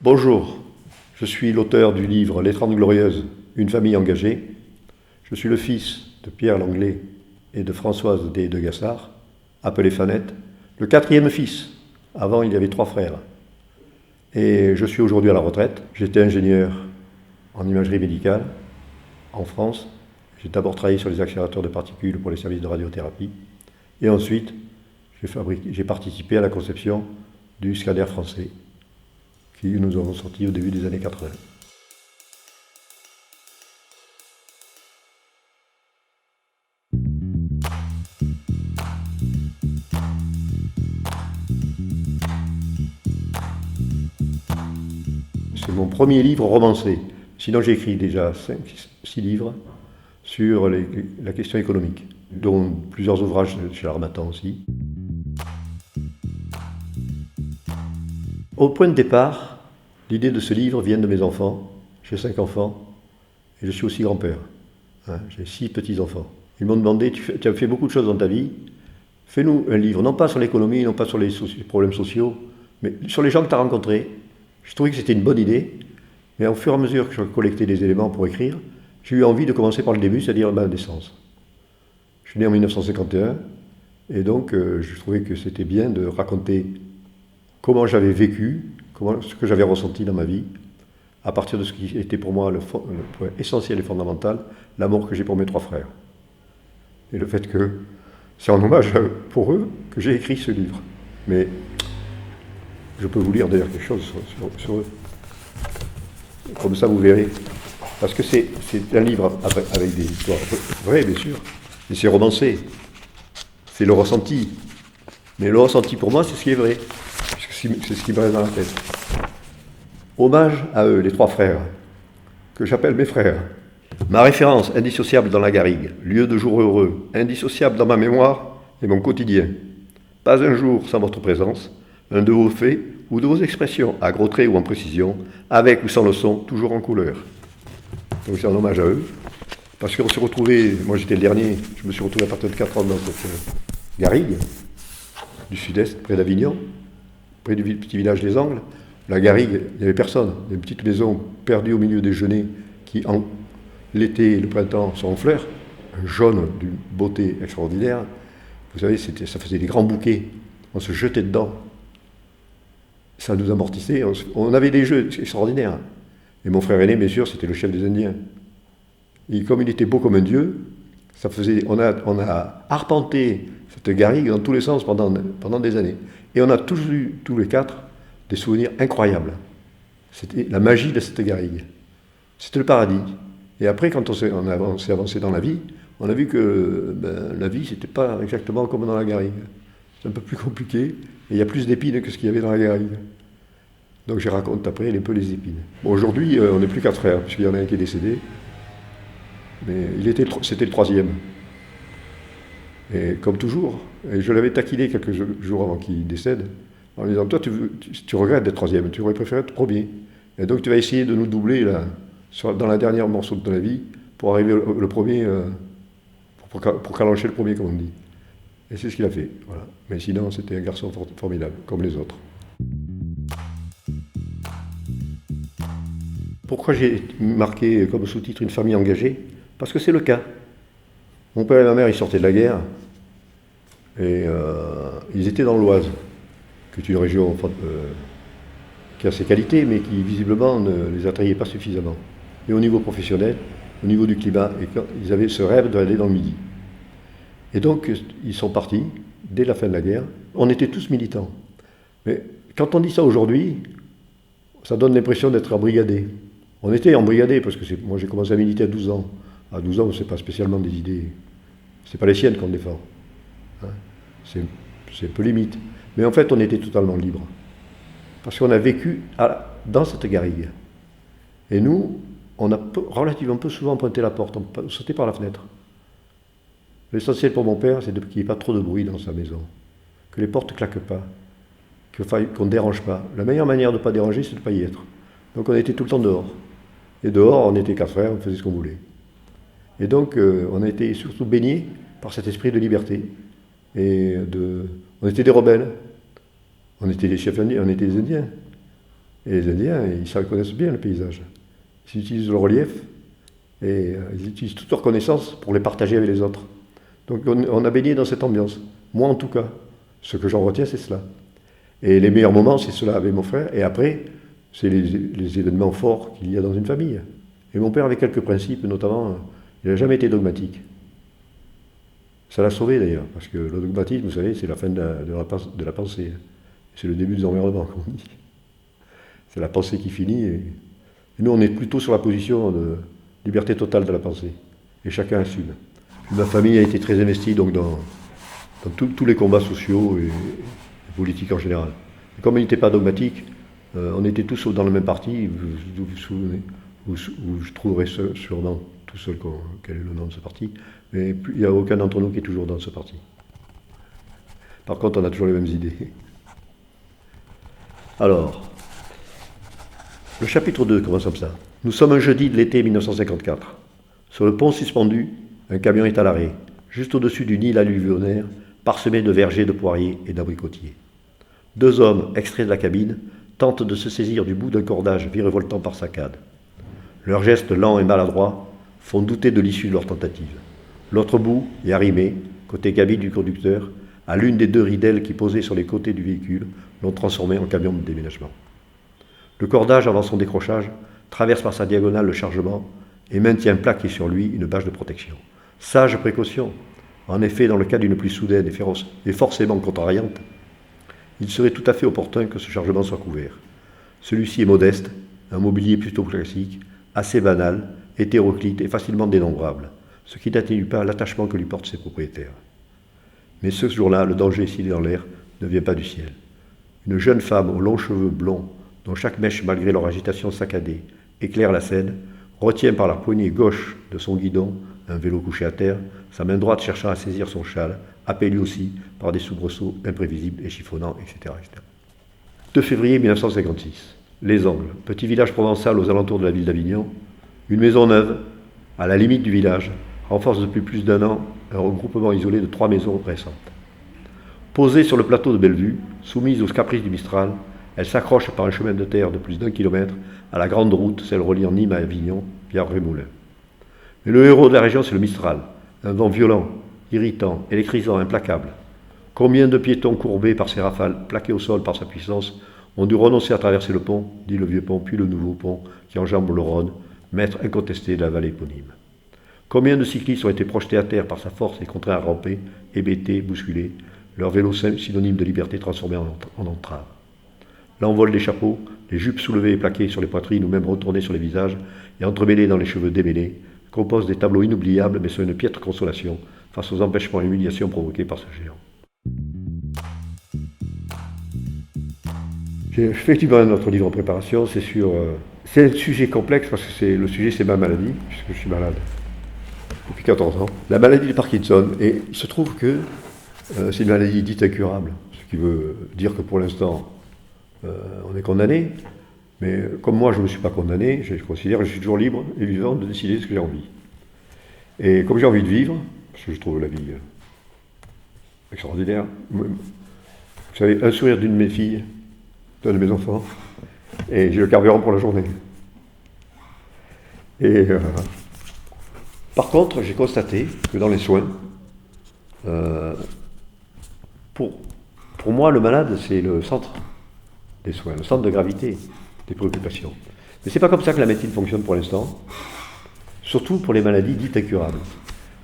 Bonjour, je suis l'auteur du livre Les 30 Glorieuses, une famille engagée. Je suis le fils de Pierre Langlais et de Françoise D. de Gassard, appelé Fanette, le quatrième fils. Avant, il y avait 3 frères. Et je suis aujourd'hui à la retraite. J'étais ingénieur en imagerie médicale en France. J'ai d'abord travaillé sur les accélérateurs de particules pour les services de radiothérapie. Et ensuite, j'ai participé à la conception du scanner français, qui nous avons sorti au début des années 80. C'est mon premier livre romancé. Sinon, j'ai écrit déjà 6 livres sur la question économique, dont plusieurs ouvrages chez l'Harmattan aussi. Au point de départ, l'idée de ce livre vient de mes enfants. J'ai 5 enfants et je suis aussi grand-père. J'ai 6 petits-enfants. Ils m'ont demandé, tu as fait beaucoup de choses dans ta vie, fais-nous un livre, non pas sur l'économie, non pas sur les problèmes sociaux, mais sur les gens que tu as rencontrés. Je trouvais que c'était une bonne idée, mais au fur et à mesure que je collectais des éléments pour écrire, j'ai eu envie de commencer par le début, c'est-à-dire ma naissance. Je suis né en 1951, et donc je trouvais que c'était bien de raconter comment j'avais vécu, ce que j'avais ressenti dans ma vie, à partir de ce qui était pour moi le point essentiel et fondamental, l'amour que j'ai pour mes 3 frères. Et le fait que c'est en hommage pour eux que j'ai écrit ce livre. Mais je peux vous lire d'ailleurs quelque chose sur eux. Comme ça vous verrez. Parce que c'est un livre avec des histoires vraies, bien sûr, mais c'est romancé. C'est le ressenti. Mais le ressenti pour moi, c'est ce qui est vrai. C'est ce qui me reste dans la tête. Hommage à eux, les 3 frères, que j'appelle mes frères. Ma référence indissociable dans la garrigue, lieu de jour heureux, indissociable dans ma mémoire et mon quotidien. Pas un jour sans votre présence, un de vos faits ou de vos expressions, à gros traits ou en précision, avec ou sans le son, toujours en couleur. Donc c'est un hommage à eux. Parce qu'on s'est retrouvés, moi j'étais le dernier, je me suis retrouvé à partir de 4 ans dans cette garrigue du sud-est, près d'Avignon, près du petit village des Angles. La garrigue, il n'y avait personne. Il y avait une petite maison perdue au milieu des genêts qui, en l'été et le printemps, sont en fleurs, un jaune d'une beauté extraordinaire. Vous savez, ça faisait des grands bouquets. On se jetait dedans. Ça nous amortissait. On avait des jeux extraordinaires. Et mon frère aîné, bien sûr, c'était le chef des Indiens. Et comme il était beau comme un dieu, on a arpenté cette garrigue dans tous les sens pendant des années. Et on a toujours eu, tous les 4, des souvenirs incroyables. C'était la magie de cette garrigue. C'était le paradis. Et après, quand on s'est avancé dans la vie, on a vu que la vie, c'était pas exactement comme dans la garrigue. C'est un peu plus compliqué, et il y a plus d'épines que ce qu'il y avait dans la garrigue. Donc je raconte après un peu les épines. Bon, aujourd'hui, on n'est plus 4 frères, puisqu'il y en a un qui est décédé. Mais c'était le 3e. Et comme toujours, et je l'avais taquiné quelques jours avant qu'il décède, en lui disant, toi, tu regrettes d'être 3e, tu aurais préféré être 1er. Et donc tu vas essayer de nous doubler là, dans la dernière morceau de la vie, pour arriver le 1er, pour calancher le 1er, comme on dit. Et c'est ce qu'il a fait. Voilà. Mais sinon, c'était un garçon formidable, comme les autres. Pourquoi j'ai marqué comme sous-titre une famille engagée? Parce que c'est le cas. Mon père et ma mère, ils sortaient de la guerre, et ils étaient dans l'Oise, qui est une région qui a ses qualités, mais qui visiblement ne les attrayait pas suffisamment. Et au niveau professionnel, au niveau du climat, ils avaient ce rêve d'aller dans le Midi. Et donc, ils sont partis, dès la fin de la guerre. On était tous militants. Mais quand on dit ça aujourd'hui, ça donne l'impression d'être embrigadé. On était embrigadé, parce que moi j'ai commencé à militer à 12 ans. À 12 ans, c'est pas spécialement des idées, c'est pas les siennes qu'on défend. Hein, c'est un peu limite. Mais en fait, on était totalement libre. Parce qu'on a vécu dans cette garrigue. Et nous, on a relativement peu souvent pointé la porte, on sautait par la fenêtre. L'essentiel pour mon père, c'est qu'il n'y ait pas trop de bruit dans sa maison, que les portes ne claquent pas, qu'on ne dérange pas. La meilleure manière de ne pas déranger, c'est de ne pas y être. Donc on était tout le temps dehors. Et dehors, on était 4 frères, on faisait ce qu'on voulait. Et donc, on a été surtout baignés par cet esprit de liberté. On était des rebelles. On était des chefs indiens, on était des Indiens. Et les Indiens, ils se reconnaissent bien le paysage. Ils utilisent le relief et ils utilisent toute leur connaissance pour les partager avec les autres. Donc on a baigné dans cette ambiance. Moi en tout cas, ce que j'en retiens, c'est cela. Et les meilleurs moments, c'est cela avec mon frère. Et après, c'est les événements forts qu'il y a dans une famille. Et mon père avait quelques principes, notamment, il n'a jamais été dogmatique. Ça l'a sauvé d'ailleurs, parce que le dogmatisme, vous savez, c'est la fin de la pensée. C'est le début des emmerdements, comme on dit. C'est la pensée qui finit. Et nous, on est plutôt sur la position de liberté totale de la pensée. Et chacun assume. Ma famille a été très investie donc, dans tous les combats sociaux et politiques en général. Et comme il n'était pas dogmatique, on était tous dans le même parti. Vous vous souvenez, je trouverai sûrement tout seul quel est le nom de ce parti. Mais il n'y a aucun d'entre nous qui est toujours dans ce parti. Par contre, on a toujours les mêmes idées. Alors, le chapitre 2 commence comme ça. Nous sommes un jeudi de l'été 1954. Sur le pont suspendu, un camion est à l'arrêt, juste au-dessus du Nil alluvionnaire, parsemé de vergers de poiriers et d'abricotiers. 2 hommes, extraits de la cabine, tentent de se saisir du bout d'un cordage virevoltant par saccades. Leurs gestes lents et maladroits font douter de l'issue de leur tentative. L'autre bout est arrimé, côté cabine du conducteur, à l'une des 2 ridelles qui posaient sur les côtés du véhicule, l'ont transformé en camion de déménagement. Le cordage, avant son décrochage, traverse par sa diagonale le chargement et maintient plaqué sur lui une bâche de protection. Sage précaution. En effet, dans le cas d'une pluie soudaine et forcément contrariante, il serait tout à fait opportun que ce chargement soit couvert. Celui-ci est modeste, un mobilier plutôt classique, assez banal, hétéroclite et facilement dénombrable, ce qui n'atténue pas l'attachement que lui portent ses propriétaires. Mais ce jour-là, le danger, s'il est dans l'air, ne vient pas du ciel. Une jeune femme aux longs cheveux blonds, dont chaque mèche, malgré leur agitation saccadée, éclaire la scène, retient par la poignée gauche de son guidon un vélo couché à terre, sa main droite cherchant à saisir son châle, happé lui aussi par des soubresauts imprévisibles et chiffonnants, etc. 2 février 1956. Les Angles, petit village provençal aux alentours de la ville d'Avignon. Une maison neuve, à la limite du village, renforce depuis plus d'1 an un regroupement isolé de 3 maisons récentes. Posée sur le plateau de Bellevue, soumise aux caprices du Mistral, elle s'accroche par un chemin de terre de plus d'1 kilomètre à la grande route, celle reliant Nîmes à Avignon, via Rémoulin. Mais le héros de la région, c'est le Mistral, un vent violent, irritant, électrisant, implacable. Combien de piétons courbés par ses rafales, plaqués au sol par sa puissance, ont dû renoncer à traverser le pont, dit le vieux pont, puis le nouveau pont qui enjambe le Rhône, maître incontesté de la vallée éponyme. Combien de cyclistes ont été projetés à terre par sa force et contraints à ramper, hébétés, bousculés, leur vélo synonyme de liberté transformé en entrave. L'envol des chapeaux, les jupes soulevées et plaquées sur les poitrines ou même retournées sur les visages et entremêlées dans les cheveux démêlés, composent des tableaux inoubliables mais sont une piètre consolation face aux empêchements et humiliations provoqués par ce géant. J'ai fait effectivement un autre livre en préparation, c'est un sujet complexe parce que le sujet c'est ma maladie, puisque je suis malade depuis 14 ans. La maladie de Parkinson, et il se trouve que c'est une maladie dite incurable, ce qui veut dire que pour l'instant on est condamné, mais comme moi je ne me suis pas condamné, je considère que je suis toujours libre et vivant de décider ce que j'ai envie. Et comme j'ai envie de vivre, parce que je trouve la vie extraordinaire, vous savez, un sourire d'une de mes filles, d'un de mes enfants, et j'ai le carburant pour la journée. Et par contre, j'ai constaté que dans les soins, pour moi, le malade, c'est le centre des soins, le centre de gravité des préoccupations. Mais c'est pas comme ça que la médecine fonctionne pour l'instant, surtout pour les maladies dites incurables.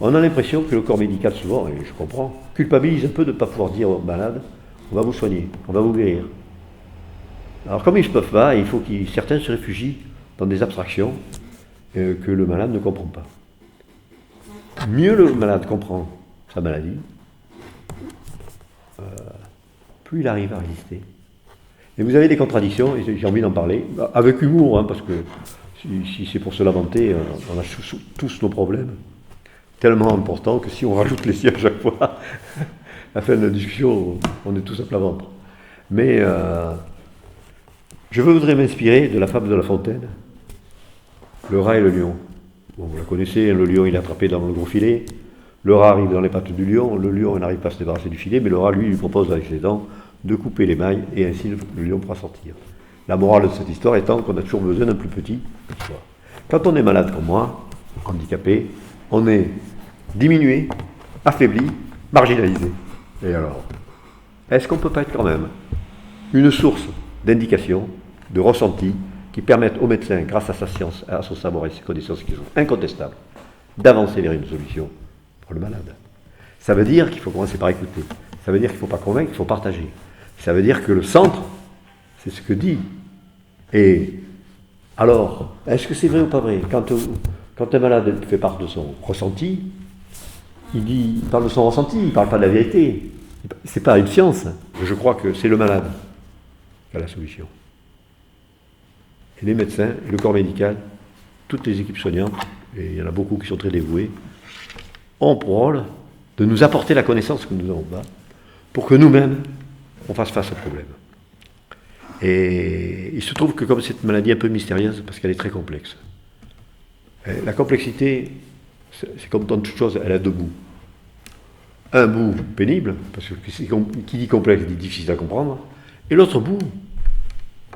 On a l'impression que le corps médical, souvent, et je comprends, culpabilise un peu de ne pas pouvoir dire aux malades, on va vous soigner, on va vous guérir. Alors comme ils ne peuvent pas, il faut que certains se réfugient dans des abstractions que le malade ne comprend pas. Mieux le malade comprend sa maladie, plus il arrive à résister. Et vous avez des contradictions, et j'ai envie d'en parler, avec humour, hein, parce que si c'est pour se lamenter, on a tous nos problèmes, tellement importants que si on rajoute les siens à chaque fois, à la fin de la discussion, on est tous à plat ventre. Mais je voudrais m'inspirer de la fable de La Fontaine, le rat et le lion. Bon, vous la connaissez, le lion il est attrapé dans le gros filet, le rat arrive dans les pattes du lion, le lion n'arrive pas à se débarrasser du filet, mais le rat lui propose avec ses dents de couper les mailles et ainsi le lion pourra sortir. La morale de cette histoire étant qu'on a toujours besoin d'un plus petit. Quand on est malade comme moi, handicapé, on est diminué, affaibli, marginalisé. Et alors, est-ce qu'on ne peut pas être quand même une source d'indication, de ressenti, qui permettent au médecin, grâce à sa science, à son savoir et ses connaissances qui sont incontestables, d'avancer vers une solution pour le malade. Ça veut dire qu'il faut commencer par écouter. Ça veut dire qu'il ne faut pas convaincre, il faut partager. Ça veut dire que le centre, c'est ce que dit. Et alors, est-ce que c'est vrai ou pas vrai? Quand un malade fait part de son ressenti, il parle de son ressenti, il ne parle pas de la vérité. Ce n'est pas une science. Je crois que c'est le malade qui a la solution. Et les médecins, et le corps médical, toutes les équipes soignantes, et il y en a beaucoup qui sont très dévoués, ont pour rôle de nous apporter la connaissance que nous n'avons pas, pour que nous-mêmes, on fasse face au problème. Et il se trouve que comme cette maladie est un peu mystérieuse, parce qu'elle est très complexe, la complexité, c'est comme dans toute chose, elle a deux bouts. Un bout pénible, parce que qui dit complexe dit difficile à comprendre, et l'autre bout,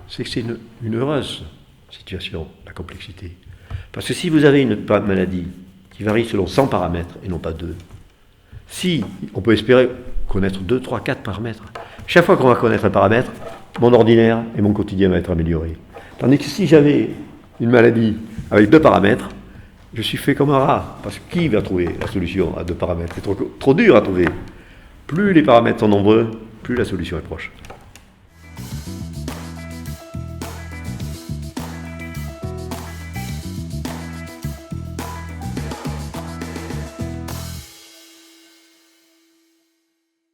c'est que c'est une heureuse situation, la complexité. Parce que si vous avez une maladie qui varie selon 100 paramètres et non pas 2, si on peut espérer connaître 2, 3, 4 paramètres, chaque fois qu'on va connaître un paramètre, mon ordinaire et mon quotidien va être amélioré. Tandis que si j'avais une maladie avec 2 paramètres, je suis fait comme un rat, parce que qui va trouver la solution à 2 paramètres? C'est trop dur à trouver. Plus les paramètres sont nombreux, plus la solution est proche.